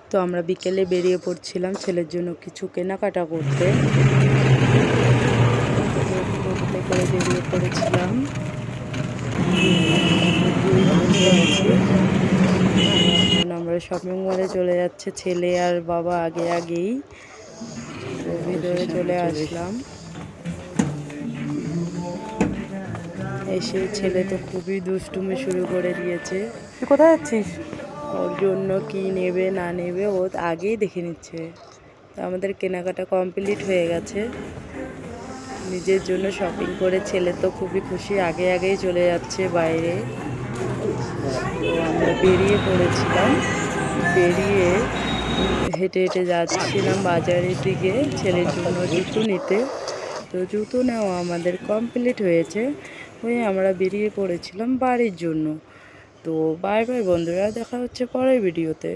তো আমরা বিকেলে বেরিয়ে পড়ছিলাম ছেলের জন্য কিছু কেনাকাটা করতে করে বেরিয়ে পড়েছিলাম। এখন আমরা শপিং মলে চলে যাচ্ছে ছেলে আর বাবা আগেই তো ভিতরে চলে আসলাম। এসে ছেলে তো খুবই দুষ্টুমি শুরু করে দিয়েছে। তুই কোথায় যাচ্ছিস? ওর জন্য কি নেবে না নেবে ও আগেই দেখে নিচ্ছে। তো আমাদের কেনাকাটা কমপ্লিট হয়ে গেছে। নিজের জন্য শপিং করে ছেলে তো খুবই খুশি, আগেই চলে যাচ্ছে বাইরে। তো আমরা বেরিয়ে পড়েছিলাম, বেরিয়ে হেঁটে যাচ্ছিলাম বাজারের দিকে ছেলের জন্য জুতো নিতে। তো জুতো নেওয়া আমাদের কমপ্লিট হয়েছে, হয়ে আমরা বেরিয়ে পড়েছিলাম বাড়ির জন্য। তো বাই বাই বন্ধুরা, দেখা হচ্ছে পরের ভিডিওতে।